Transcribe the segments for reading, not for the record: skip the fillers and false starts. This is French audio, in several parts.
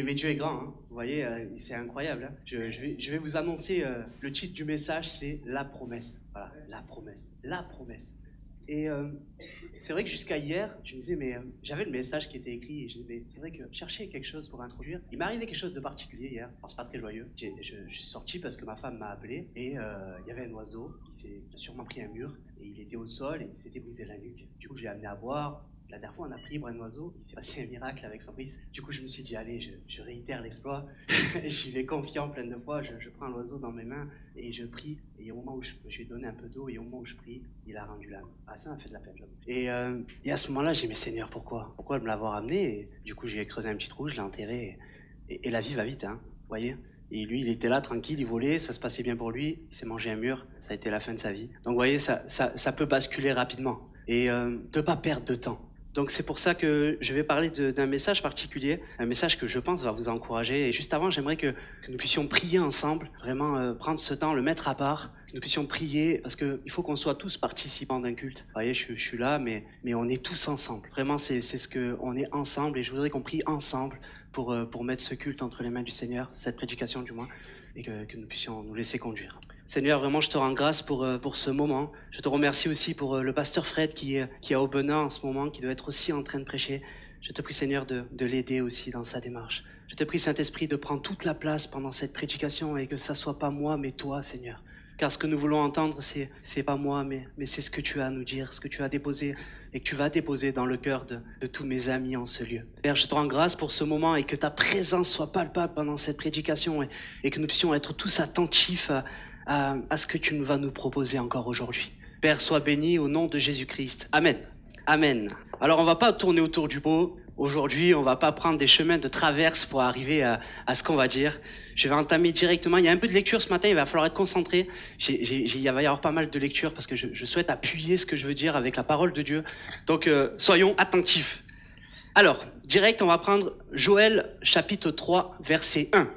Mais Dieu est grand, hein. Vous voyez, c'est incroyable, hein. Je vais vous annoncer le titre du message, c'est La promesse. Voilà, la promesse. La promesse. Et c'est vrai que jusqu'à hier, je me disais, mais j'avais le message qui était écrit, et je disais, mais c'est vrai que chercher quelque chose pour introduire. Il m'est arrivé quelque chose de particulier hier, alors c'est pas très joyeux. Je suis sorti parce que ma femme m'a appelé, et il y avait un oiseau qui s'est sûrement pris un mur, et il était au sol, et il s'était brisé la nuque. Du coup, je l'ai amené à boire. La dernière fois, on a prié pour un oiseau, il s'est passé un miracle avec Fabrice. Du coup, je me suis dit, allez, je réitère l'exploit. J'y vais confiant plein de fois, je prends l'oiseau dans mes mains et je prie. Et au moment où je lui ai donné un peu d'eau, et au moment où je prie, il a rendu l'âme. Ah, ça m'a fait de la peine, j'avoue. Et à ce moment-là, j'ai dit, mais Seigneur, pourquoi me l'avoir amené? Et du coup, j'ai creusé un petit trou, je l'ai enterré. Et la vie va vite, hein, vous voyez? Et lui, il était là, tranquille, il volait, ça se passait bien pour lui, il s'est mangé un mur, ça a été la fin de sa vie. Donc, vous voyez, ça peut basculer rapidement. Et de ne pas perdre de temps. Donc c'est pour ça que je vais parler d'un message particulier, un message que je pense va vous encourager. Et juste avant, j'aimerais que nous puissions prier ensemble, vraiment prendre ce temps, le mettre à part, que nous puissions prier, parce qu'il faut qu'on soit tous participants d'un culte. Vous voyez, je suis là, mais on est tous ensemble. Vraiment, c'est ce que on est ensemble, et je voudrais qu'on prie ensemble pour mettre ce culte entre les mains du Seigneur, cette prédication du moins, et que nous puissions nous laisser conduire. Seigneur, vraiment, je te rends grâce pour ce moment. Je te remercie aussi pour le pasteur Fred qui est à Aubenas en ce moment, qui doit être aussi en train de prêcher. Je te prie, Seigneur, de l'aider aussi dans sa démarche. Je te prie, Saint-Esprit, de prendre toute la place pendant cette prédication et que ça soit pas moi, mais toi, Seigneur. Car ce que nous voulons entendre, c'est pas moi, mais c'est ce que tu as à nous dire, ce que tu as déposé et que tu vas déposer dans le cœur de tous mes amis en ce lieu. Père, je te rends grâce pour ce moment et que ta présence soit palpable pendant cette prédication et que nous puissions être tous attentifs à ce que tu vas nous proposer encore aujourd'hui. Père, sois béni au nom de Jésus-Christ. Amen. Amen. Alors, on va pas tourner autour du pot. Aujourd'hui, on va pas prendre des chemins de traverse pour arriver à ce qu'on va dire. Je vais entamer directement. Il y a un peu de lecture ce matin, il va falloir être concentré. Il va y avoir pas mal de lecture parce que je souhaite appuyer ce que je veux dire avec la parole de Dieu. Donc, soyons attentifs. Alors, direct, on va prendre Joël chapitre 3, verset 1.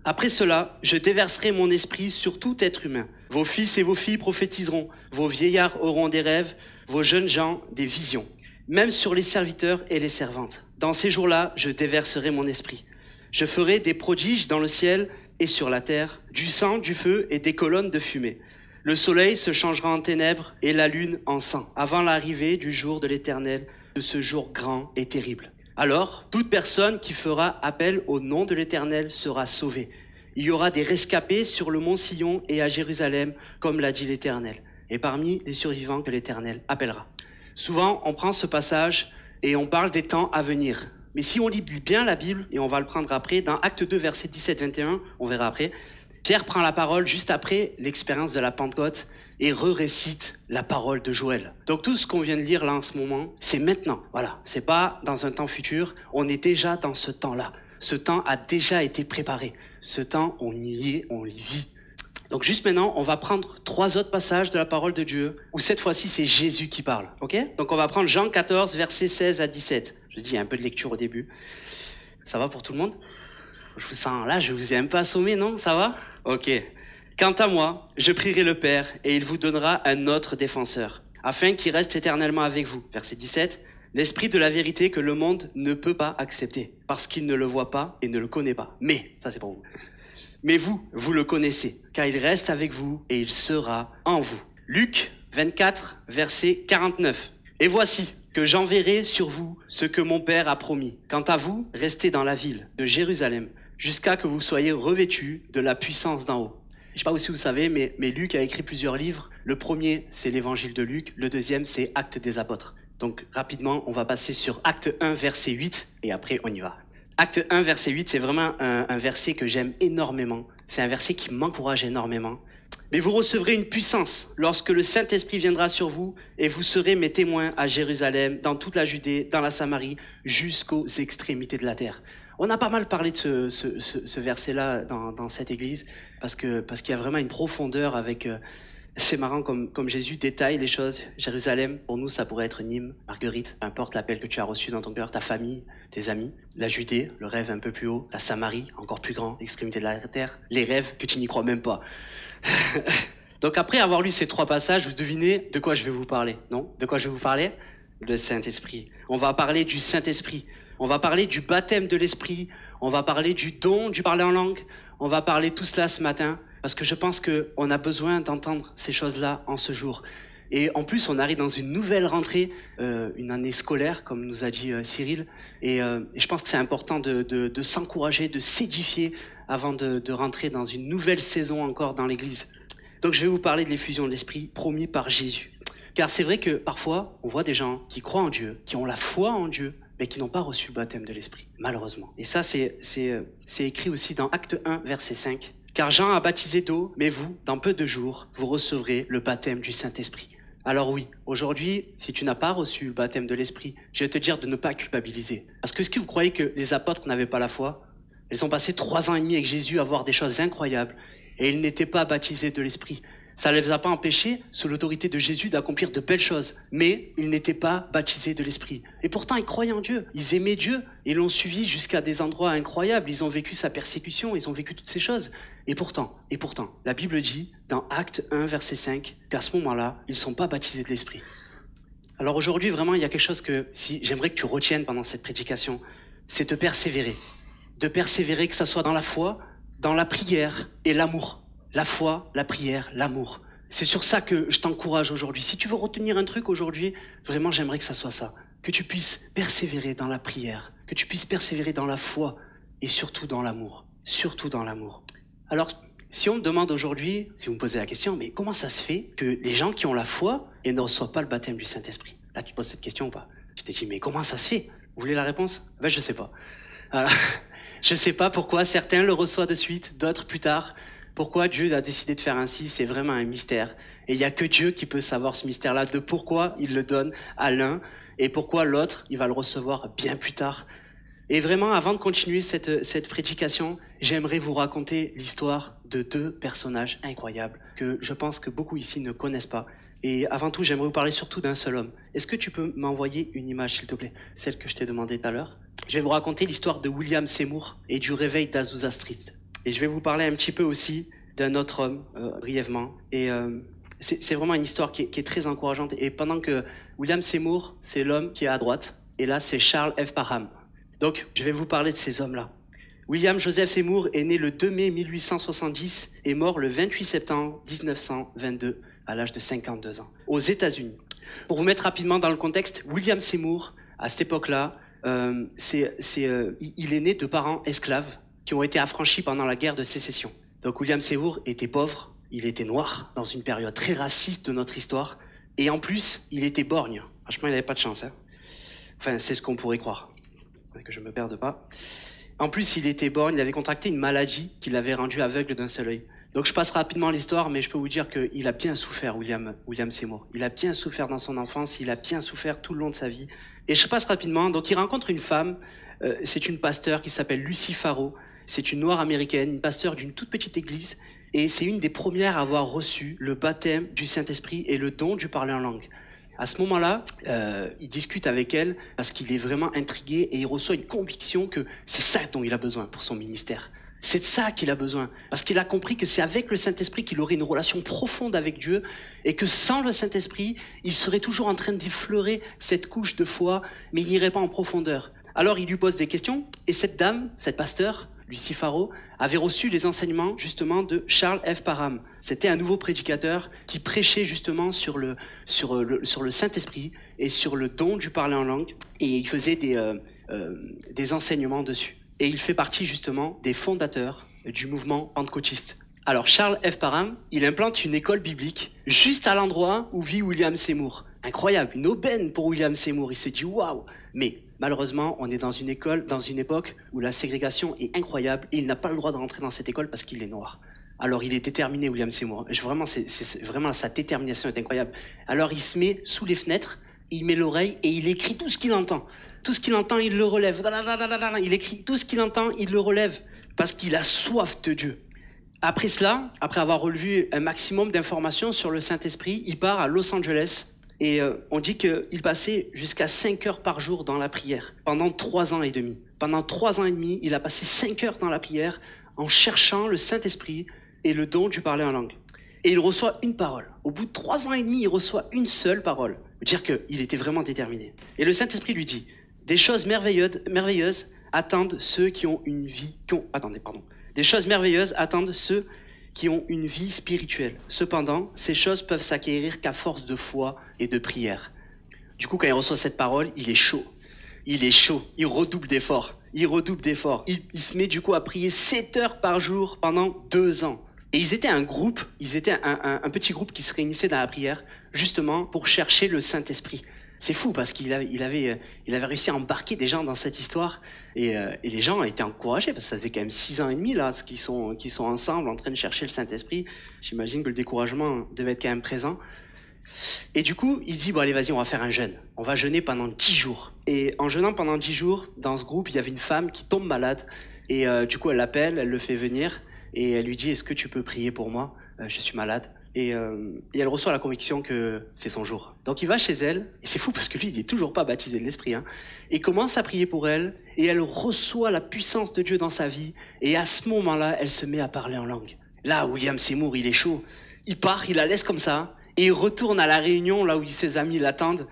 Après cela, je déverserai mon esprit sur tout être humain. Vos fils et vos filles prophétiseront, vos vieillards auront des rêves, vos jeunes gens des visions, même sur les serviteurs et les servantes. Dans ces jours-là, je déverserai mon esprit. Je ferai des prodiges dans le ciel et sur la terre, du sang, du feu et des colonnes de fumée. Le soleil se changera en ténèbres et la lune en sang, avant l'arrivée du jour de l'Éternel, de ce jour grand et terrible. Alors, toute personne qui fera appel au nom de l'Éternel sera sauvée. Il y aura des rescapés sur le mont Sion et à Jérusalem, comme l'a dit l'Éternel, et parmi les survivants que l'Éternel appellera. Souvent, on prend ce passage et on parle des temps à venir. Mais si on lit bien la Bible, et on va le prendre après, dans Acte 2, versets 17-21, on verra après, Pierre prend la parole juste après l'expérience de la Pentecôte et récite la parole de Joël. Donc tout ce qu'on vient de lire là en ce moment, c'est maintenant. Voilà, c'est pas dans un temps futur, on est déjà dans ce temps-là. Ce temps a déjà été préparé. Ce temps, on y est, on y vit. Donc juste maintenant, on va prendre 3 autres passages de la parole de Dieu, où cette fois-ci, c'est Jésus qui parle. Ok? Donc on va prendre Jean 14, versets 16 à 17. Je dis, il y a un peu de lecture au début. Ça va pour tout le monde? Je vous sens là, je vous ai un peu assommé, non? Ça va? Ok. Quant à moi, je prierai le Père et il vous donnera un autre défenseur, afin qu'il reste éternellement avec vous. Verset 17. L'esprit de la vérité que le monde ne peut pas accepter, parce qu'il ne le voit pas et ne le connaît pas. Mais, ça c'est pour vous. Mais vous le connaissez, car il reste avec vous et il sera en vous. Luc 24, verset 49. Et voici que j'enverrai sur vous ce que mon Père a promis. Quant à vous, restez dans la ville de Jérusalem, jusqu'à que vous soyez revêtus de la puissance d'en haut. Je ne sais pas si vous savez, mais Luc a écrit plusieurs livres. Le premier, c'est l'évangile de Luc. Le deuxième, c'est Actes des apôtres. Donc, rapidement, on va passer sur Acte 1, verset 8, et après, on y va. Acte 1, verset 8, c'est vraiment un verset que j'aime énormément. C'est un verset qui m'encourage énormément. Mais vous recevrez une puissance lorsque le Saint-Esprit viendra sur vous, et vous serez mes témoins à Jérusalem, dans toute la Judée, dans la Samarie, jusqu'aux extrémités de la terre. On a pas mal parlé de ce verset-là dans cette église, parce qu'il y a vraiment une profondeur avec... c'est marrant comme Jésus détaille les choses. Jérusalem, pour nous, ça pourrait être Nîmes, Marguerite, peu importe l'appel que tu as reçu dans ton cœur, ta famille, tes amis. La Judée, le rêve un peu plus haut. La Samarie, encore plus grand, l'extrémité de la terre. Les rêves que tu n'y crois même pas. Donc après avoir lu ces 3 passages, vous devinez de quoi je vais vous parler, non? De quoi je vais vous parler? Le Saint-Esprit. On va parler du Saint-Esprit. On va parler du baptême de l'Esprit. On va parler du don du parler en langue. On va parler tout cela ce matin parce que je pense qu'on a besoin d'entendre ces choses-là en ce jour. Et en plus, on arrive dans une nouvelle rentrée, une année scolaire, comme nous a dit Cyril. Et je pense que c'est important de s'encourager, de s'édifier avant de rentrer dans une nouvelle saison encore dans l'Église. Donc je vais vous parler de l'effusion de l'Esprit promis par Jésus. Car c'est vrai que parfois, on voit des gens qui croient en Dieu, qui ont la foi en Dieu, mais qui n'ont pas reçu le baptême de l'Esprit, malheureusement. Et ça, c'est écrit aussi dans Acte 1, verset 5. Car Jean a baptisé d'eau, mais vous, dans peu de jours, vous recevrez le baptême du Saint-Esprit. Alors oui, aujourd'hui, si tu n'as pas reçu le baptême de l'Esprit, je vais te dire de ne pas culpabiliser. Parce que est-ce que vous croyez que les apôtres n'avaient pas la foi? Ils ont passé 3 ans et demi avec Jésus à voir des choses incroyables, et ils n'étaient pas baptisés de l'Esprit. Ça ne les a pas empêchés, sous l'autorité de Jésus, d'accomplir de belles choses. Mais ils n'étaient pas baptisés de l'Esprit. Et pourtant, ils croyaient en Dieu. Ils aimaient Dieu. Ils l'ont suivi jusqu'à des endroits incroyables. Ils ont vécu sa persécution. Ils ont vécu toutes ces choses. Et pourtant, la Bible dit, dans Acte 1, verset 5, qu'à ce moment-là, ils ne sont pas baptisés de l'Esprit. Alors aujourd'hui, vraiment, il y a quelque chose que j'aimerais que tu retiennes pendant cette prédication. C'est de persévérer. De persévérer, que ce soit dans la foi, dans la prière et l'amour. La foi, la prière, l'amour. C'est sur ça que je t'encourage aujourd'hui. Si tu veux retenir un truc aujourd'hui, vraiment j'aimerais que ça soit ça. Que tu puisses persévérer dans la prière, que tu puisses persévérer dans la foi et surtout dans l'amour. Surtout dans l'amour. Alors, si on me demande aujourd'hui, si vous me posez la question, mais comment ça se fait que les gens qui ont la foi et ne reçoivent pas le baptême du Saint-Esprit? Là, tu poses cette question ou pas? Je t'ai dit, mais comment ça se fait? Vous voulez la réponse? Ben, je sais pas. Voilà. Je sais pas pourquoi certains le reçoivent de suite, d'autres plus tard. Pourquoi Dieu a décidé de faire ainsi, c'est vraiment un mystère. Et il n'y a que Dieu qui peut savoir ce mystère-là, de pourquoi il le donne à l'un et pourquoi l'autre, il va le recevoir bien plus tard. Et vraiment, avant de continuer cette prédication, j'aimerais vous raconter l'histoire de 2 personnages incroyables que je pense que beaucoup ici ne connaissent pas. Et avant tout, j'aimerais vous parler surtout d'un seul homme. Est-ce que tu peux m'envoyer une image, s'il te plaît? Celle que je t'ai demandé tout à l'heure. Je vais vous raconter l'histoire de William Seymour et du réveil d'Azusa Street. Et je vais vous parler un petit peu aussi d'un autre homme, brièvement. Et c'est vraiment une histoire qui est très encourageante. Et pendant que William Seymour, c'est l'homme qui est à droite, et là, c'est Charles F. Parham. Donc, je vais vous parler de ces hommes-là. William Joseph Seymour est né le 2 mai 1870 et mort le 28 septembre 1922, à l'âge de 52 ans, aux États-Unis. Pour vous mettre rapidement dans le contexte, William Seymour, à cette époque-là, il est né de parents esclaves qui ont été affranchis pendant la guerre de sécession. Donc William Seymour était pauvre, il était noir, dans une période très raciste de notre histoire, et en plus, il était borgne. Franchement, il n'avait pas de chance. Hein. Enfin, c'est ce qu'on pourrait croire, que je ne me perde pas. En plus, il était borgne, il avait contracté une maladie qui l'avait rendu aveugle d'un seul œil. Donc je passe rapidement l'histoire, mais je peux vous dire qu'il a bien souffert, William Seymour. Il a bien souffert dans son enfance, il a bien souffert tout le long de sa vie. Et je passe rapidement, donc il rencontre une femme, c'est une pasteur qui s'appelle Lucy Farrow. C'est une noire américaine, une pasteur d'une toute petite église, et c'est une des premières à avoir reçu le baptême du Saint-Esprit et le don du parler en langue. À ce moment-là, il discute avec elle parce qu'il est vraiment intrigué et il reçoit une conviction que c'est ça dont il a besoin pour son ministère. C'est de ça qu'il a besoin, parce qu'il a compris que c'est avec le Saint-Esprit qu'il aurait une relation profonde avec Dieu et que sans le Saint-Esprit, il serait toujours en train d'effleurer cette couche de foi, mais il n'irait pas en profondeur. Alors il lui pose des questions et cette dame, cette pasteur, Lucy Farrow, avait reçu les enseignements justement de Charles F. Parham. C'était un nouveau prédicateur qui prêchait justement sur le Saint-Esprit et sur le don du parler en langue, et il faisait des enseignements dessus. Et il fait partie justement des fondateurs du mouvement pentecôtiste. Alors Charles F. Parham, il implante une école biblique juste à l'endroit où vit William Seymour. Incroyable, une aubaine pour William Seymour. Il se dit waouh. Mais malheureusement, on est dans une école, dans une époque où la ségrégation est incroyable et il n'a pas le droit de rentrer dans cette école parce qu'il est noir. Alors il est déterminé, William Seymour. Vraiment, vraiment, sa détermination est incroyable. Alors il se met sous les fenêtres, il met l'oreille et il écrit tout ce qu'il entend. Tout ce qu'il entend, il le relève. Il écrit tout ce qu'il entend, il le relève parce qu'il a soif de Dieu. Après cela, après avoir relevé un maximum d'informations sur le Saint-Esprit, il part à Los Angeles. Et on dit qu'il passait jusqu'à 5 heures par jour dans la prière, pendant 3 ans et demi. Pendant 3 ans et demi, il a passé 5 heures dans la prière en cherchant le Saint-Esprit et le don du parler en langue. Et il reçoit une parole. Au bout de 3 ans et demi, il reçoit une seule parole. Dire qu'il était vraiment déterminé. Et le Saint-Esprit lui dit, des choses merveilleuses attendent ceux qui ont une vie... Des choses merveilleuses attendent ceux qui ont une vie spirituelle. Cependant, ces choses peuvent s'acquérir qu'à force de foi et de prière. Du coup, quand il reçoit cette parole, il est chaud. Il est chaud. Il redouble d'efforts. Il se met du coup à prier 7 heures par jour pendant 2 ans. Et ils étaient un groupe, un petit groupe qui se réunissait dans la prière, justement pour chercher le Saint-Esprit. C'est fou parce qu'il avait réussi à embarquer des gens dans cette histoire et les gens étaient encouragés parce que ça faisait quand même 6 ans et demi là qu'ils sont ensemble en train de chercher le Saint-Esprit. J'imagine que le découragement devait être quand même présent. Et du coup, il se dit, bon allez vas-y, on va faire un jeûne. On va jeûner pendant 10 jours. Et en jeûnant pendant 10 jours, dans ce groupe, il y avait une femme qui tombe malade. Et du coup, elle l'appelle, elle le fait venir. Et elle lui dit, est-ce que tu peux prier pour moi? Je suis malade. Et elle reçoit la conviction que c'est son jour. Donc il va chez elle, et c'est fou parce que lui, il n'est toujours pas baptisé de l'Esprit. Et commence à prier pour elle, et elle reçoit la puissance de Dieu dans sa vie. Et à ce moment-là, elle se met à parler en langue. Là, William Seymour, il est chaud. Il part, il la laisse comme ça. Et il retourne à la réunion, là où ses amis l'attendent,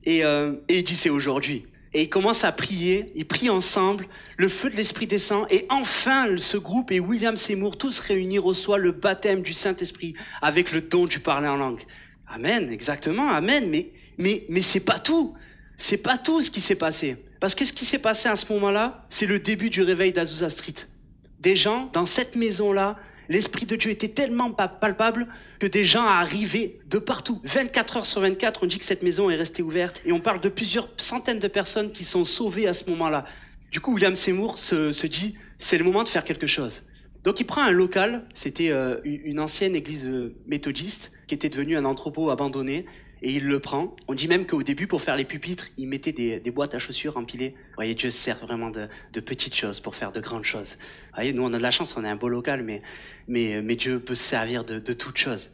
et il dit c'est aujourd'hui. Et il commence à prier, ils prient ensemble, le feu de l'Esprit descend, et enfin ce groupe et William Seymour, tous réunis, reçoivent le baptême du Saint-Esprit avec le don du parler en langue. Amen, exactement, amen, mais c'est pas tout. C'est pas tout ce qui s'est passé. Parce que ce qui s'est passé à ce moment-là, c'est le début du réveil d'Azusa Street. Des gens, dans cette maison-là, l'Esprit de Dieu était tellement palpable que des gens arrivaient de partout. 24 heures sur 24, on dit que cette maison est restée ouverte et on parle de plusieurs centaines de personnes qui sont sauvées à ce moment-là. Du coup, William Seymour se dit, c'est le moment de faire quelque chose. Donc il prend un local, c'était une ancienne église méthodiste qui était devenue un entrepôt abandonné et il le prend. On dit même qu'au début, pour faire les pupitres, il mettait des boîtes à chaussures empilées. Vous voyez, Dieu se sert vraiment de petites choses pour faire de grandes choses. Vous voyez, nous on a de la chance, on a un beau local, mais Dieu peut se servir de toutes choses.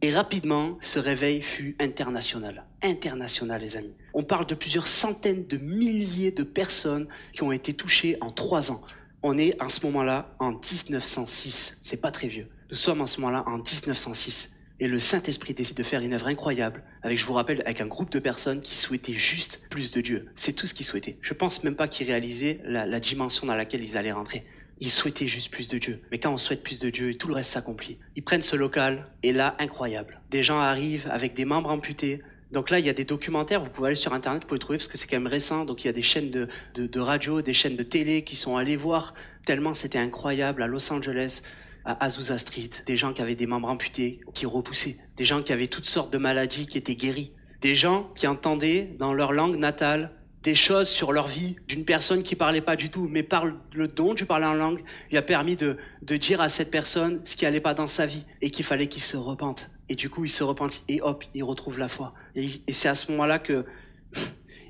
Et rapidement, ce réveil fut international. International, les amis. On parle de plusieurs centaines de milliers de personnes qui ont été touchées en 3 ans. On est en ce moment-là en 1906. C'est pas très vieux. Nous sommes en ce moment-là en 1906. Et le Saint-Esprit décide de faire une œuvre incroyable avec, je vous rappelle, avec un groupe de personnes qui souhaitaient juste plus de Dieu. C'est tout ce qu'ils souhaitaient. Je pense même pas qu'ils réalisaient la dimension dans laquelle ils allaient rentrer. Ils souhaitaient juste plus de Dieu. Mais quand on souhaite plus de Dieu, tout le reste s'accomplit. Ils prennent ce local, et là, incroyable. Des gens arrivent avec des membres amputés. Donc là, il y a des documentaires, vous pouvez aller sur Internet, vous pouvez trouver, parce que c'est quand même récent. Donc il y a des chaînes de radio, des chaînes de télé qui sont allées voir, tellement c'était incroyable, à Los Angeles, à Azusa Street. Des gens qui avaient des membres amputés, qui repoussaient. Des gens qui avaient toutes sortes de maladies, qui étaient guéris. Des gens qui entendaient, dans leur langue natale, des choses sur leur vie d'une personne qui parlait pas du tout, mais par le don du parler en langue, lui a permis de dire à cette personne ce qui allait pas dans sa vie et qu'il fallait qu'il se repente. Et du coup, il se repente et hop, il retrouve la foi. Et c'est à ce moment-là que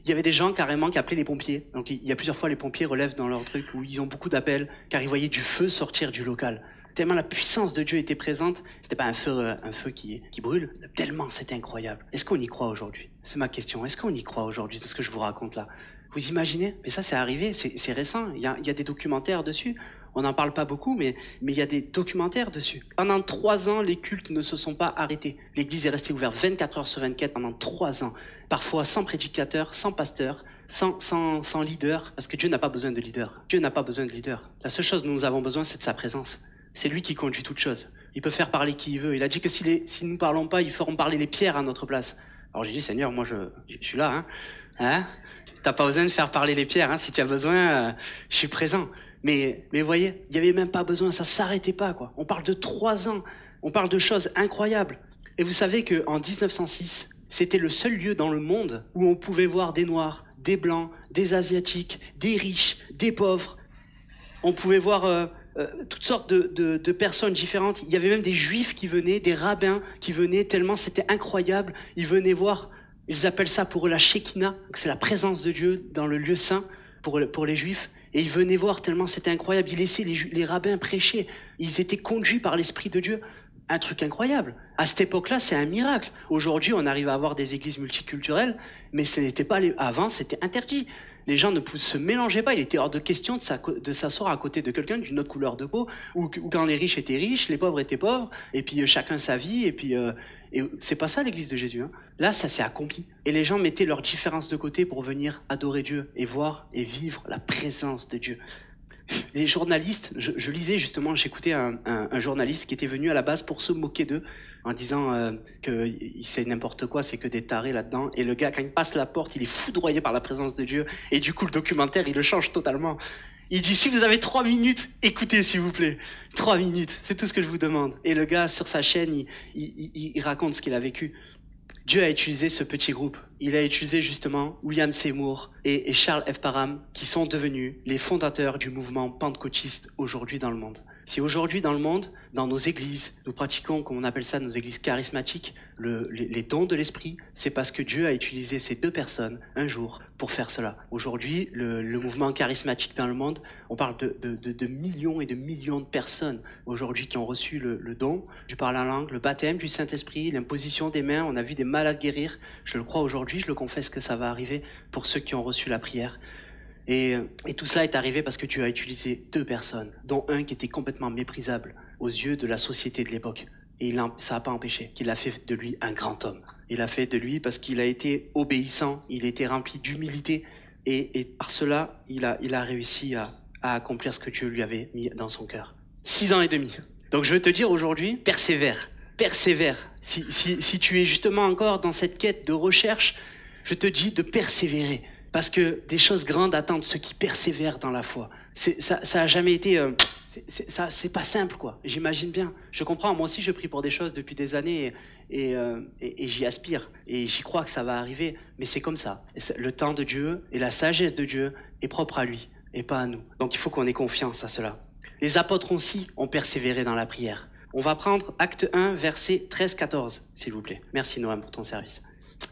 il y avait des gens carrément qui appelaient les pompiers. Donc il y a plusieurs fois les pompiers relèvent dans leur truc où ils ont beaucoup d'appels car ils voyaient du feu sortir du local. Tellement la puissance de Dieu était présente, c'était pas un feu qui brûle, tellement c'était incroyable. Est-ce qu'on y croit aujourd'hui? C'est ma question. Est-ce qu'on y croit aujourd'hui de ce que je vous raconte là? Vous imaginez? Mais ça c'est arrivé, c'est récent. Il y a des documentaires dessus. On n'en parle pas beaucoup, mais il y a des documentaires dessus. Pendant 3 ans, les cultes ne se sont pas arrêtés. L'église est restée ouverte 24 heures sur 24 pendant 3 ans. Parfois sans prédicateur, sans pasteur, sans leader, parce que Dieu n'a pas besoin de leader. Dieu n'a pas besoin de leader. La seule chose dont nous avons besoin, c'est de sa présence. C'est lui qui conduit toutes choses. Il peut faire parler qui il veut. Il a dit que si nous ne parlons pas, ils feront parler les pierres à notre place. Alors j'ai dit, Seigneur, moi je suis là. T'as pas besoin de faire parler les pierres. Si tu as besoin, je suis présent. Mais voyez, il n'y avait même pas besoin, ça s'arrêtait pas, quoi. On parle de 3 ans, on parle de choses incroyables. Et vous savez qu'en 1906, c'était le seul lieu dans le monde où on pouvait voir des Noirs, des Blancs, des Asiatiques, des riches, des pauvres. On pouvait voir toutes sortes de personnes différentes. Il y avait même des Juifs qui venaient, des rabbins qui venaient, tellement c'était incroyable. Ils venaient voir, ils appellent ça pour eux la Shekinah, c'est la présence de Dieu dans le lieu saint pour les Juifs. Et ils venaient voir tellement c'était incroyable. Ils laissaient les rabbins prêcher. Ils étaient conduits par l'Esprit de Dieu. Un truc incroyable. À cette époque-là, c'est un miracle. Aujourd'hui, on arrive à avoir des églises multiculturelles, mais ce n'était pas avant, c'était interdit. Les gens ne se mélangeaient pas. Il était hors de question de s'asseoir à côté de quelqu'un d'une autre couleur de peau, ou quand les riches étaient riches, les pauvres étaient pauvres, et puis chacun sa vie, et puis... et c'est pas ça l'église de Jésus. Hein. Là, ça s'est accompli. Et les gens mettaient leurs différences de côté pour venir adorer Dieu et voir et vivre la présence de Dieu. Les journalistes, je lisais justement, j'écoutais un journaliste qui était venu à la base pour se moquer d'eux, en disant que c'est n'importe quoi, c'est que des tarés là-dedans. Et le gars, quand il passe la porte, il est foudroyé par la présence de Dieu. Et du coup, le documentaire, il le change totalement. Il dit, si vous avez 3 minutes, écoutez s'il vous plaît. 3 minutes, c'est tout ce que je vous demande. Et le gars, sur sa chaîne, il raconte ce qu'il a vécu. Dieu a utilisé ce petit groupe. Il a utilisé justement William Seymour et Charles F. Parham, qui sont devenus les fondateurs du mouvement pentecôtiste aujourd'hui dans le monde. Si aujourd'hui dans le monde, dans nos églises, nous pratiquons, comme on appelle ça, nos églises charismatiques, les dons de l'esprit, c'est parce que Dieu a utilisé ces 2 personnes un jour pour faire cela. Aujourd'hui, le mouvement charismatique dans le monde, on parle de millions et de millions de personnes aujourd'hui qui ont reçu le don du parler en langue, le baptême du Saint-Esprit, l'imposition des mains. On a vu des malades guérir. Je le crois aujourd'hui, je le confesse que ça va arriver pour ceux qui ont reçu la prière. Et tout ça est arrivé parce que Dieu a utilisé 2 personnes, dont un qui était complètement méprisable aux yeux de la société de l'époque. Et ça n'a pas empêché qu'il a fait de lui un grand homme. Il a fait de lui parce qu'il a été obéissant, il était rempli d'humilité, et par cela, il a réussi à accomplir ce que Dieu lui avait mis dans son cœur. 6 ans et demi. Donc je veux te dire aujourd'hui, persévère. Si tu es justement encore dans cette quête de recherche, je te dis de persévérer. Parce que des choses grandes attendent ceux qui persévèrent dans la foi. Ça a jamais été... c'est pas simple, quoi. J'imagine bien. Je comprends. Moi aussi, je prie pour des choses depuis des années et j'y aspire. Et j'y crois que ça va arriver. Mais c'est comme ça. Le temps de Dieu et la sagesse de Dieu est propre à lui et pas à nous. Donc il faut qu'on ait confiance à cela. Les apôtres aussi ont persévéré dans la prière. On va prendre Acte 1, verset 13-14, s'il vous plaît. Merci Noam pour ton service.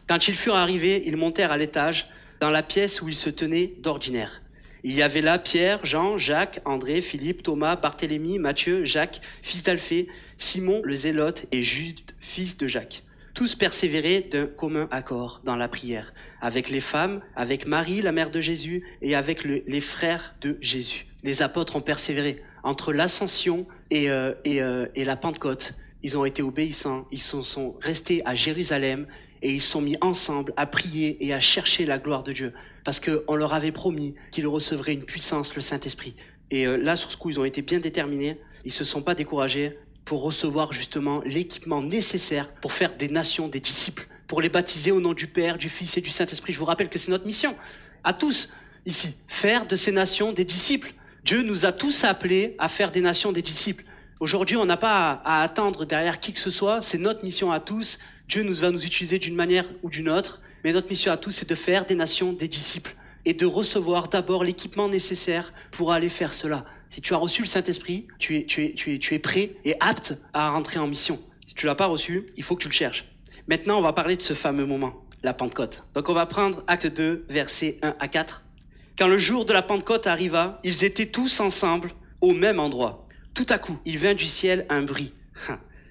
Quand ils furent arrivés, ils montèrent à l'étage, dans la pièce où ils se tenaient d'ordinaire. Il y avait là Pierre, Jean, Jacques, André, Philippe, Thomas, Barthélemy, Matthieu, Jacques, fils d'Alphée, Simon le Zélote et Jude, fils de Jacques. Tous persévéraient d'un commun accord dans la prière, avec les femmes, avec Marie, la mère de Jésus, et avec les frères de Jésus. Les apôtres ont persévéré entre l'ascension et la Pentecôte. Ils ont été obéissants, ils sont restés à Jérusalem, et ils sont mis ensemble à prier et à chercher la gloire de Dieu. Parce qu'on leur avait promis qu'ils recevraient une puissance, le Saint-Esprit. Et là, sur ce coup, ils ont été bien déterminés. Ils ne se sont pas découragés pour recevoir justement l'équipement nécessaire pour faire des nations, des disciples, pour les baptiser au nom du Père, du Fils et du Saint-Esprit. Je vous rappelle que c'est notre mission, à tous, ici, faire de ces nations des disciples. Dieu nous a tous appelés à faire des nations des disciples. Aujourd'hui, on n'a pas à attendre derrière qui que ce soit. C'est notre mission à tous. Dieu va nous utiliser d'une manière ou d'une autre, mais notre mission à tous, c'est de faire des nations des disciples et de recevoir d'abord l'équipement nécessaire pour aller faire cela. Si tu as reçu le Saint-Esprit, tu es prêt et apte à rentrer en mission. Si tu ne l'as pas reçu, il faut que tu le cherches. Maintenant, on va parler de ce fameux moment, la Pentecôte. Donc on va prendre Acte 2, versets 1 à 4. Quand le jour de la Pentecôte arriva, ils étaient tous ensemble au même endroit. Tout à coup, il vint du ciel un bruit,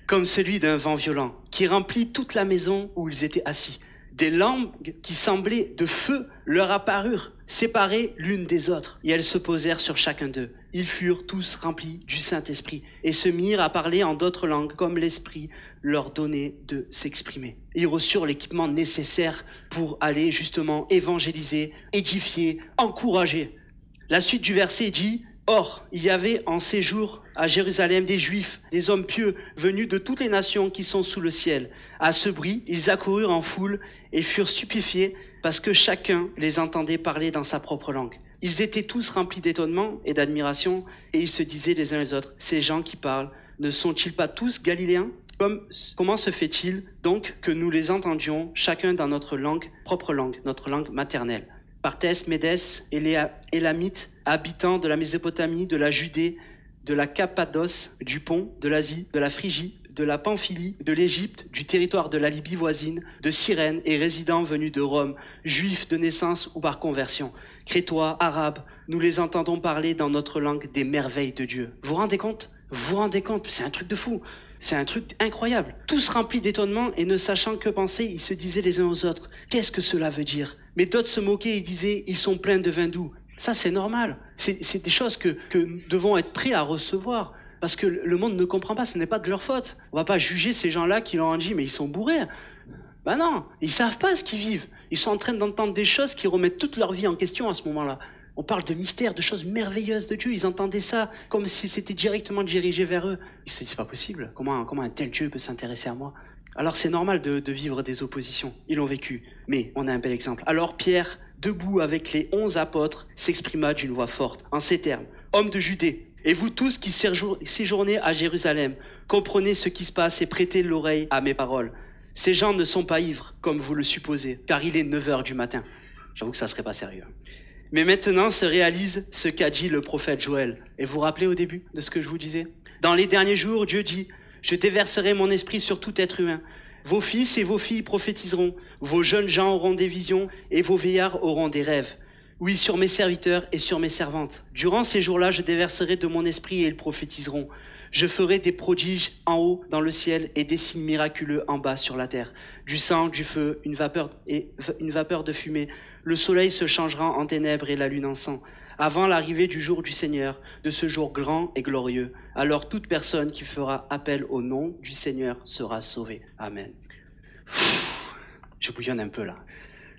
comme celui d'un vent violent, qui remplit toute la maison où ils étaient assis. Des langues qui semblaient de feu leur apparurent, séparées l'une des autres, et elles se posèrent sur chacun d'eux. Ils furent tous remplis du Saint-Esprit, et se mirent à parler en d'autres langues, comme l'Esprit leur donnait de s'exprimer. Ils reçurent l'équipement nécessaire pour aller justement évangéliser, édifier, encourager. La suite du verset dit... Or, il y avait en séjour à Jérusalem des Juifs, des hommes pieux, venus de toutes les nations qui sont sous le ciel. À ce bruit, ils accoururent en foule et furent stupéfiés parce que chacun les entendait parler dans sa propre langue. Ils étaient tous remplis d'étonnement et d'admiration et ils se disaient les uns les autres, ces gens qui parlent, ne sont-ils pas tous galiléens ? Comment se fait-il donc que nous les entendions chacun dans notre langue, propre langue, notre langue maternelle ? Partès, Médès, Élamites, habitants de la Mésopotamie, de la Judée, de la Cappadoce, du Pont, de l'Asie, de la Phrygie, de la Pamphylie, de l'Égypte, du territoire de la Libye voisine, de Cyrène et résidents venus de Rome, juifs de naissance ou par conversion, crétois, arabes, nous les entendons parler dans notre langue des merveilles de Dieu. Vous vous rendez compte ? Vous vous rendez compte ? C'est un truc de fou. C'est un truc incroyable. Tous remplis d'étonnement et ne sachant que penser, ils se disaient les uns aux autres, qu'est-ce que cela veut dire? Mais d'autres se moquaient et disaient, ils sont pleins de vin doux. Ça, c'est normal. C'est des choses que nous devons être prêts à recevoir. Parce que le monde ne comprend pas, ce n'est pas de leur faute. On ne va pas juger ces gens-là qui leur ont dit, mais ils sont bourrés. Ben non, ils ne savent pas ce qu'ils vivent. Ils sont en train d'entendre des choses qui remettent toute leur vie en question à ce moment-là. On parle de mystères, de choses merveilleuses de Dieu. Ils entendaient ça comme si c'était directement dirigé vers eux. Ils se disent, c'est pas possible. Comment un tel Dieu peut s'intéresser à moi? Alors c'est normal de vivre des oppositions. Ils l'ont vécu. Mais on a un bel exemple. Alors Pierre, debout avec les 11 apôtres, s'exprima d'une voix forte, en ces termes. Hommes de Judée, et vous tous qui séjournez à Jérusalem, comprenez ce qui se passe et prêtez l'oreille à mes paroles. Ces gens ne sont pas ivres, comme vous le supposez, car il est 9 heures du matin. J'avoue que ça serait pas sérieux. Mais maintenant se réalise ce qu'a dit le prophète Joël. Et vous vous rappelez au début de ce que je vous disais? Dans les derniers jours, Dieu dit, je déverserai mon esprit sur tout être humain. Vos fils et vos filles prophétiseront, vos jeunes gens auront des visions et vos vieillards auront des rêves. Oui, sur mes serviteurs et sur mes servantes. Durant ces jours-là, je déverserai de mon esprit et ils prophétiseront. Je ferai des prodiges en haut dans le ciel et des signes miraculeux en bas sur la terre. Du sang, du feu, une vapeur de fumée. Le soleil se changera en ténèbres et la lune en sang. Avant l'arrivée du jour du Seigneur, de ce jour grand et glorieux. Alors toute personne qui fera appel au nom du Seigneur sera sauvée. Amen. Je bouillonne un peu là.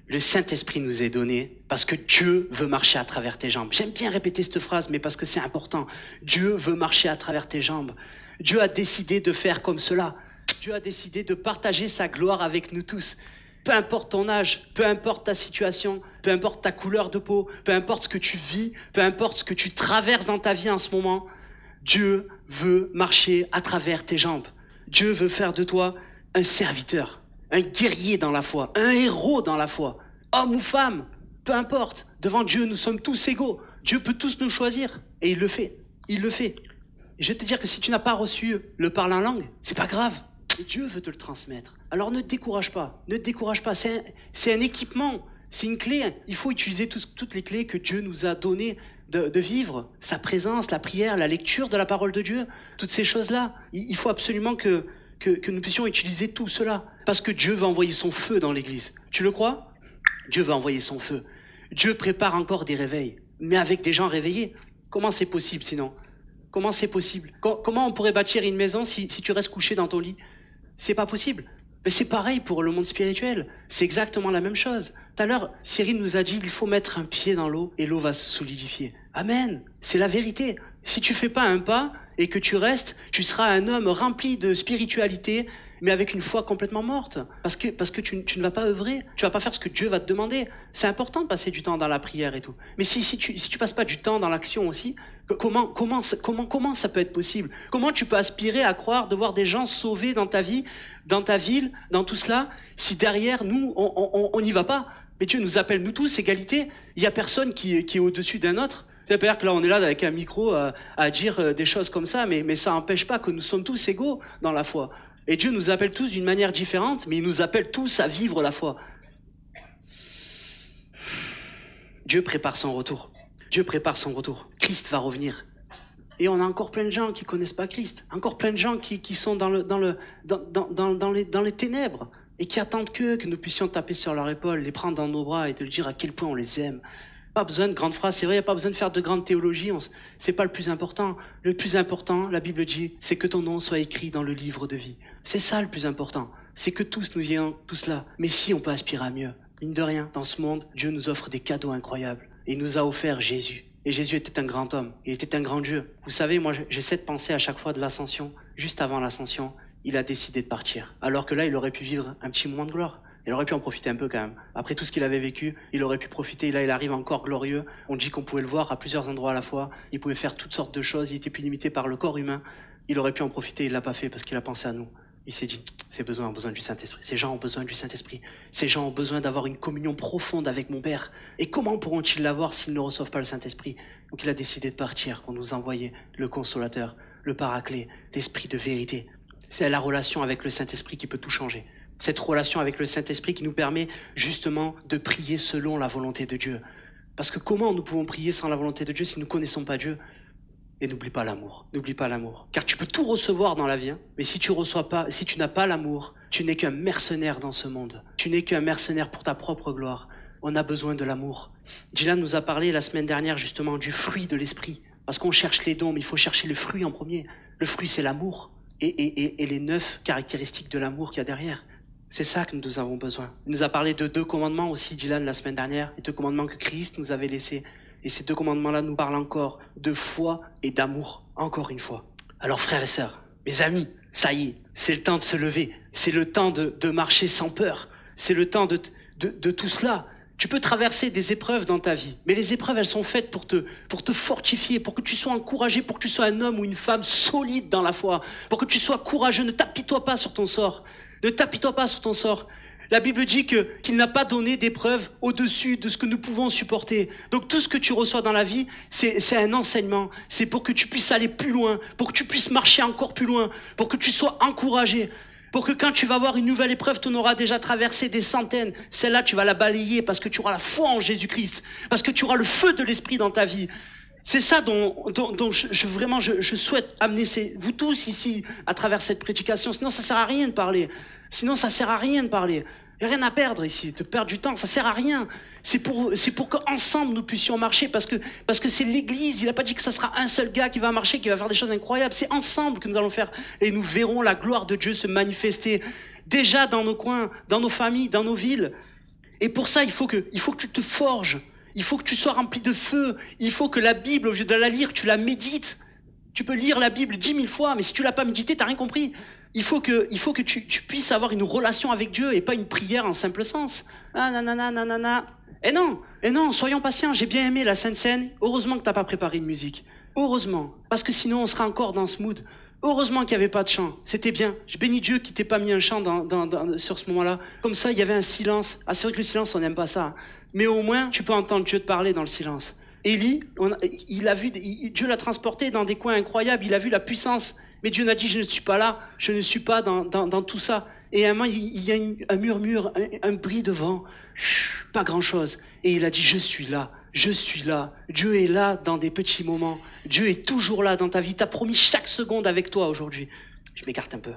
Le Saint-Esprit nous est donné parce que Dieu veut marcher à travers tes jambes. J'aime bien répéter cette phrase, mais parce que c'est important. Dieu veut marcher à travers tes jambes. Dieu a décidé de faire comme cela. Dieu a décidé de partager sa gloire avec nous tous. Peu importe ton âge, peu importe ta situation, peu importe ta couleur de peau, peu importe ce que tu vis, peu importe ce que tu traverses dans ta vie en ce moment, Dieu veut marcher à travers tes jambes. Dieu veut faire de toi un serviteur, un guerrier dans la foi, un héros dans la foi, homme ou femme, peu importe. Devant Dieu, nous sommes tous égaux. Dieu peut tous nous choisir. Et il le fait. Il le fait. Et je vais te dire que si tu n'as pas reçu le parler en langue, c'est pas grave. Dieu veut te le transmettre. Alors ne te décourage pas. Ne te décourage pas. C'est un équipement. C'est une clé. Il faut utiliser toutes les clés que Dieu nous a données de vivre. Sa présence, la prière, la lecture de la parole de Dieu. Toutes ces choses-là. Il faut absolument que nous puissions utiliser tout cela. Parce que Dieu va envoyer son feu dans l'église. Tu le crois? Dieu va envoyer son feu. Dieu prépare encore des réveils. Mais avec des gens réveillés. Comment c'est possible sinon? Comment c'est possible? Comment on pourrait bâtir une maison si tu restes couché dans ton lit? C'est pas possible. Mais c'est pareil pour le monde spirituel. C'est exactement la même chose. Tout à l'heure, Cyril nous a dit qu'il faut mettre un pied dans l'eau et l'eau va se solidifier. Amen. C'est la vérité. Si tu fais pas un pas et que tu restes, tu seras un homme rempli de spiritualité, mais avec une foi complètement morte. Parce que tu ne vas pas œuvrer. Tu vas pas faire ce que Dieu va te demander. C'est important de passer du temps dans la prière et tout. Mais si tu passes pas du temps dans l'action aussi, comment ça peut être possible? Comment tu peux aspirer à croire de voir des gens sauvés dans ta vie, dans ta ville, dans tout cela, si derrière nous, on n'y va pas? Mais Dieu nous appelle, nous tous, égalité. Il y a personne qui est au-dessus d'un autre. C'est-à-dire que là, on est là avec un micro à dire des choses comme ça, mais ça n'empêche pas que nous sommes tous égaux dans la foi. Et Dieu nous appelle tous d'une manière différente, mais il nous appelle tous à vivre la foi. Dieu prépare son retour. Dieu prépare son retour. Christ va revenir. Et on a encore plein de gens qui connaissent pas Christ. Encore plein de gens qui sont dans les ténèbres et qui attendent que nous puissions taper sur leur épaule, les prendre dans nos bras et te dire à quel point on les aime. Pas besoin de grandes phrases, c'est vrai, il n'y a pas besoin de faire de grandes théologies, c'est pas le plus important. Le plus important, la Bible dit, c'est que ton nom soit écrit dans le livre de vie. C'est ça le plus important, c'est que tous nous ayons tout cela. Mais si on peut aspirer à mieux, mine de rien, dans ce monde, Dieu nous offre des cadeaux incroyables. Et il nous a offert Jésus. Et Jésus était un grand homme, il était un grand Dieu. Vous savez, moi j'essaie de penser à chaque fois de l'ascension, juste avant l'ascension, il a décidé de partir. Alors que là, il aurait pu vivre un petit moment de gloire. Il aurait pu en profiter un peu quand même. Après tout ce qu'il avait vécu, il aurait pu profiter. Là, il arrive encore glorieux. On dit qu'on pouvait le voir à plusieurs endroits à la fois. Il pouvait faire toutes sortes de choses. Il était plus limité par le corps humain. Il aurait pu en profiter. Il l'a pas fait parce qu'il a pensé à nous. Il s'est dit, ces besoins ont besoin du Saint-Esprit. Ces gens ont besoin du Saint-Esprit. Ces gens ont besoin d'avoir une communion profonde avec mon Père. Et comment pourront-ils l'avoir s'ils ne reçoivent pas le Saint-Esprit? Donc il a décidé de partir pour nous envoyer le Consolateur, le Paraclet, l'Esprit de vérité. C'est la relation avec le Saint-Esprit qui peut tout changer. Cette relation avec le Saint-Esprit qui nous permet justement de prier selon la volonté de Dieu. Parce que comment nous pouvons prier sans la volonté de Dieu si nous ne connaissons pas Dieu? Et n'oublie pas l'amour. N'oublie pas l'amour. Car tu peux tout recevoir dans la vie, hein, mais si tu n'as pas l'amour, tu n'es qu'un mercenaire dans ce monde. Tu n'es qu'un mercenaire pour ta propre gloire. On a besoin de l'amour. Dylan nous a parlé la semaine dernière justement du fruit de l'esprit. Parce qu'on cherche les dons, mais il faut chercher le fruit en premier. Le fruit, c'est l'amour. Et les 9 caractéristiques de l'amour qu'il y a derrière. C'est ça que nous avons besoin. Il nous a parlé de 2 commandements aussi, Dylan, la semaine dernière. Les 2 commandements que Christ nous avait laissés. Et ces 2 commandements-là nous parlent encore de foi et d'amour. Encore une fois. Alors frères et sœurs, mes amis, ça y est, c'est le temps de se lever. C'est le temps de marcher sans peur. C'est le temps de tout cela. Tu peux traverser des épreuves dans ta vie, mais les épreuves, elles sont faites pour te fortifier, pour que tu sois encouragé, pour que tu sois un homme ou une femme solide dans la foi, pour que tu sois courageux. Ne t'apitoie pas sur ton sort. Ne t'apitoie pas sur ton sort. La Bible dit qu'il n'a pas donné d'épreuve au-dessus de ce que nous pouvons supporter. Donc tout ce que tu reçois dans la vie, c'est un enseignement. C'est pour que tu puisses aller plus loin, pour que tu puisses marcher encore plus loin, pour que tu sois encouragé. Pour que quand tu vas avoir une nouvelle épreuve, tu en auras déjà traversé des centaines. Celle-là, tu vas la balayer parce que tu auras la foi en Jésus-Christ. Parce que tu auras le feu de l'Esprit dans ta vie. C'est ça dont je souhaite amener vous tous ici à travers cette prédication. Sinon, ça sert à rien de parler. Sinon, ça sert à rien de parler. Il n'y a rien à perdre ici, de perdre du temps. Ça sert à rien. C'est pour qu'ensemble nous puissions marcher parce que c'est l'Église. Il n'a pas dit que ça sera un seul gars qui va marcher, qui va faire des choses incroyables. C'est ensemble que nous allons faire et nous verrons la gloire de Dieu se manifester déjà dans nos coins, dans nos familles, dans nos villes. Et pour ça, il faut que tu te forges. Il faut que tu sois rempli de feu. Il faut que la Bible, au lieu de la lire, tu la médites. Tu peux lire la Bible 10 000 fois, mais si tu l'as pas méditée, t'as rien compris. Il faut que tu puisses avoir une relation avec Dieu et pas une prière en simple sens. Ah, nanana, nanana. Et non, soyons patients. J'ai bien aimé la Sainte Seine. Heureusement que t'as pas préparé une musique. Heureusement. Parce que sinon, on sera encore dans ce mood. Heureusement qu'il n'y avait pas de chant. C'était bien. Je bénis Dieu qui t'ait pas mis un chant sur ce moment-là. Comme ça, il y avait un silence. Ah, c'est vrai que le silence, on n'aime pas ça. Mais au moins, tu peux entendre Dieu te parler dans le silence. Élie, Dieu l'a transporté dans des coins incroyables. Il a vu la puissance. Mais Dieu n'a dit, je ne suis pas là. Je ne suis pas dans tout ça. Et à un moment, il y a un murmure, un bruit de vent. Pas grand-chose. Et il a dit, je suis là. Je suis là. Dieu est là dans des petits moments. Dieu est toujours là dans ta vie. T'as promis chaque seconde avec toi aujourd'hui. Je m'écarte un peu.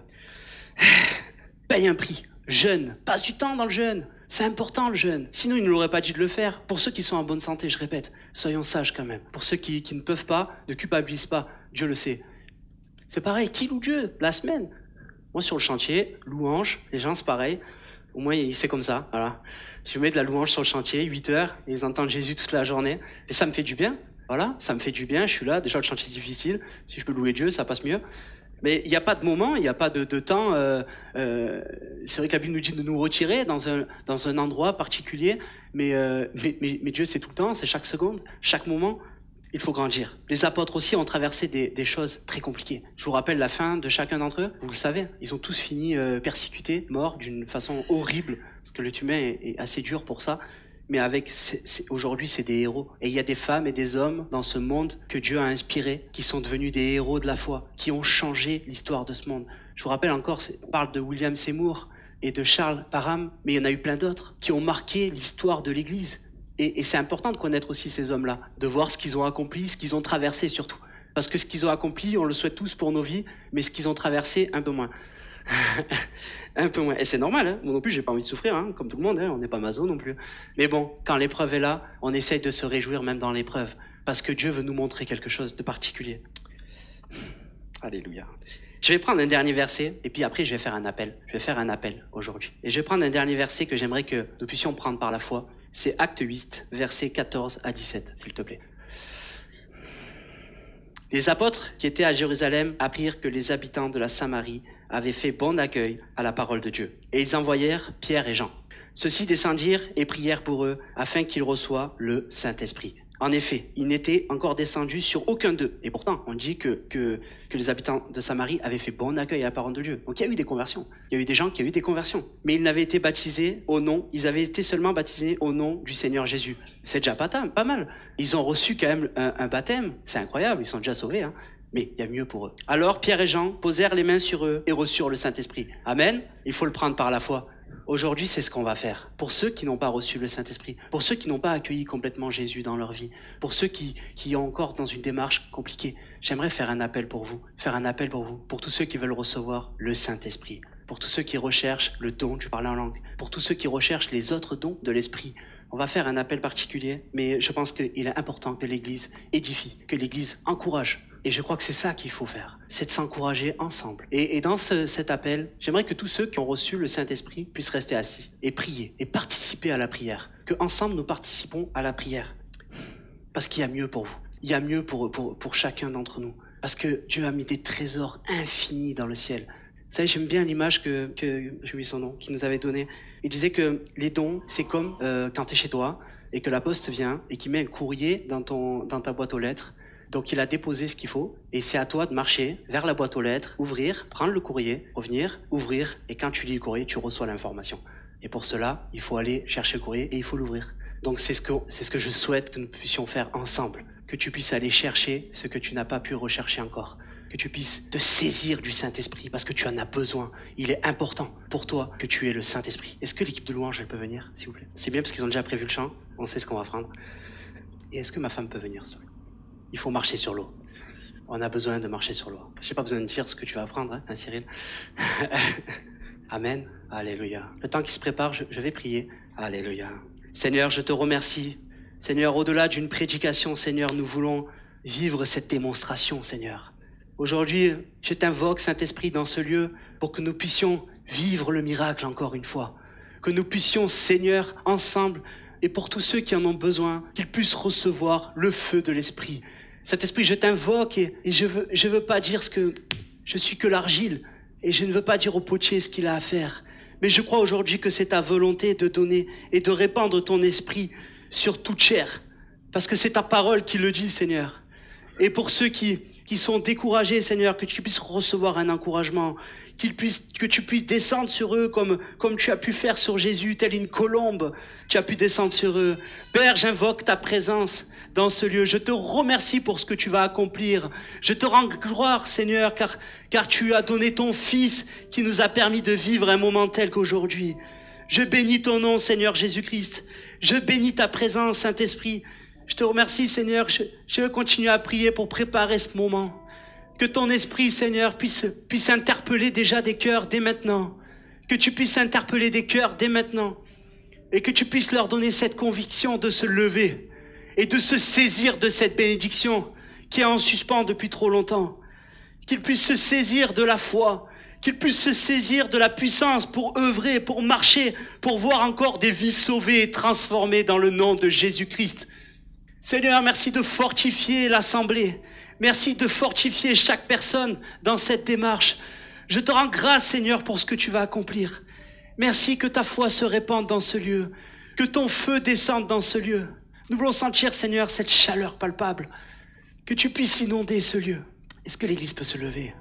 Paye un prix. Jeûne. Passe du temps dans le jeûne. C'est important le jeûne. Sinon, il ne l'aurait pas dit de le faire. Pour ceux qui sont en bonne santé, je répète, soyons sages quand même. Pour ceux qui ne peuvent pas, ne culpabilisent pas. Dieu le sait. C'est pareil. Qui loue Dieu la semaine? Moi, sur le chantier, louange, les gens, c'est pareil. Au moins, c'est comme ça. Voilà. Je mets de la louange sur le chantier, 8 heures, et ils entendent Jésus toute la journée. Et ça me fait du bien. Voilà, ça me fait du bien. Je suis là. Déjà, le chantier, c'est difficile. Si je peux louer Dieu, ça passe mieux. Mais il n'y a pas de moment, il n'y a pas de temps. C'est vrai que la Bible nous dit de nous retirer dans un endroit particulier. Mais Dieu, c'est tout le temps, c'est chaque seconde, chaque moment. Il faut grandir. Les apôtres aussi ont traversé des choses très compliquées. Je vous rappelle la fin de chacun d'entre eux. Vous le savez, ils ont tous fini persécutés, morts d'une façon horrible. Parce que l'être humain est assez dur pour ça. Mais aujourd'hui, c'est des héros. Et il y a des femmes et des hommes dans ce monde que Dieu a inspirés, qui sont devenus des héros de la foi, qui ont changé l'histoire de ce monde. Je vous rappelle encore, on parle de William Seymour et de Charles Parham, mais il y en a eu plein d'autres qui ont marqué l'histoire de l'Église. Et c'est important de connaître aussi ces hommes-là, de voir ce qu'ils ont accompli, ce qu'ils ont traversé surtout. Parce que ce qu'ils ont accompli, on le souhaite tous pour nos vies, mais ce qu'ils ont traversé, un peu moins. Un peu moins. Et c'est normal, hein. Moi non plus, j'ai pas envie de souffrir, hein, comme tout le monde, hein. On n'est pas maso non plus. Mais bon, quand l'épreuve est là, on essaye de se réjouir même dans l'épreuve, parce que Dieu veut nous montrer quelque chose de particulier. Alléluia. Je vais prendre un dernier verset, et puis après je vais faire un appel. Je vais faire un appel aujourd'hui. Et je vais prendre un dernier verset que j'aimerais que nous puissions prendre par la foi. C'est Acte 8, versets 14 à 17, s'il te plaît. Les apôtres qui étaient à Jérusalem apprirent que les habitants de la Samarie avaient fait bon accueil à la parole de Dieu. Et ils envoyèrent Pierre et Jean. Ceux-ci descendirent et prièrent pour eux afin qu'ils reçoient le Saint-Esprit. En effet, ils n'étaient encore descendus sur aucun d'eux. Et pourtant, on dit que les habitants de Samarie avaient fait bon accueil à la parole de Dieu. Donc il y a eu des conversions. Il y a eu des gens qui ont eu des conversions. Mais ils n'avaient été baptisés au nom, ils avaient été seulement baptisés au nom du Seigneur Jésus. C'est déjà pas mal. Ils ont reçu quand même un baptême. C'est incroyable, ils sont déjà sauvés, hein. Mais il y a mieux pour eux. Alors Pierre et Jean posèrent les mains sur eux et reçurent le Saint-Esprit. Amen. Il faut le prendre par la foi. Aujourd'hui, c'est ce qu'on va faire. Pour ceux qui n'ont pas reçu le Saint-Esprit, pour ceux qui n'ont pas accueilli complètement Jésus dans leur vie, pour ceux qui sont encore dans une démarche compliquée, j'aimerais faire un appel pour vous, pour tous ceux qui veulent recevoir le Saint-Esprit, pour tous ceux qui recherchent le don du parler en langue, pour tous ceux qui recherchent les autres dons de l'Esprit. On va faire un appel particulier, mais je pense qu'il est important que l'Église édifie, que l'Église encourage. Et je crois que c'est ça qu'il faut faire, c'est de s'encourager ensemble. Et dans cet appel, j'aimerais que tous ceux qui ont reçu le Saint-Esprit puissent rester assis et prier et participer à la prière. Que ensemble nous participons à la prière. Parce qu'il y a mieux pour vous. Il y a mieux pour chacun d'entre nous. Parce que Dieu a mis des trésors infinis dans le ciel. Vous savez, j'aime bien l'image que j'ai oublié son nom, qu'il nous avait donnée. Il disait que les dons, c'est comme quand tu es chez toi et que la poste vient et qu'il met un courrier dans ta boîte aux lettres. Donc il a déposé ce qu'il faut et c'est à toi de marcher vers la boîte aux lettres, ouvrir, prendre le courrier, revenir, ouvrir et quand tu lis le courrier, tu reçois l'information. Et pour cela, il faut aller chercher le courrier et il faut l'ouvrir. Donc c'est ce que je souhaite que nous puissions faire ensemble. Que tu puisses aller chercher ce que tu n'as pas pu rechercher encore. Que tu puisses te saisir du Saint-Esprit parce que tu en as besoin. Il est important pour toi que tu aies le Saint-Esprit. Est-ce que l'équipe de louange, elle peut venir, s'il vous plaît? C'est bien parce qu'ils ont déjà prévu le chant. On sait ce qu'on va prendre. Et est-ce que ma femme peut venir, s'il vous plaît? Il faut marcher sur l'eau. On a besoin de marcher sur l'eau. Je n'ai pas besoin de dire ce que tu vas apprendre, hein, Cyril. Amen. Alléluia. Le temps qui se prépare, je vais prier. Alléluia. Seigneur, je te remercie. Seigneur, au-delà d'une prédication, Seigneur, nous voulons vivre cette démonstration, Seigneur. Aujourd'hui, je t'invoque, Saint-Esprit, dans ce lieu pour que nous puissions vivre le miracle encore une fois. Que nous puissions, Seigneur, ensemble, et pour tous ceux qui en ont besoin, qu'ils puissent recevoir le feu de l'Esprit. Saint-Esprit, je t'invoque et je veux pas dire je suis que l'argile et je ne veux pas dire au potier ce qu'il a à faire. Mais je crois aujourd'hui que c'est ta volonté de donner et de répandre ton esprit sur toute chair. Parce que c'est ta parole qui le dit, Seigneur. Et pour ceux qui sont découragés, Seigneur, que tu puisses recevoir un encouragement, que tu puisses descendre sur eux comme tu as pu faire sur Jésus, telle une colombe, tu as pu descendre sur eux. Père, j'invoque ta présence dans ce lieu. Je te remercie pour ce que tu vas accomplir. Je te rends gloire, Seigneur, car tu as donné ton Fils qui nous a permis de vivre un moment tel qu'aujourd'hui. Je bénis ton nom, Seigneur Jésus-Christ. Je bénis ta présence, Saint-Esprit. Je te remercie, Seigneur. Je veux continuer à prier pour préparer ce moment. Que ton esprit, Seigneur, puisse interpeller déjà des cœurs dès maintenant. Que tu puisses interpeller des cœurs dès maintenant. Et que tu puisses leur donner cette conviction de se lever et de se saisir de cette bénédiction qui est en suspens depuis trop longtemps. Qu'ils puissent se saisir de la foi, qu'ils puissent se saisir de la puissance pour œuvrer, pour marcher, pour voir encore des vies sauvées et transformées dans le nom de Jésus-Christ. Seigneur, merci de fortifier l'assemblée. Merci de fortifier chaque personne dans cette démarche. Je te rends grâce, Seigneur, pour ce que tu vas accomplir. Merci que ta foi se répande dans ce lieu, que ton feu descende dans ce lieu. Nous voulons sentir, Seigneur, cette chaleur palpable, que tu puisses inonder ce lieu. Est-ce que l'Église peut se lever ?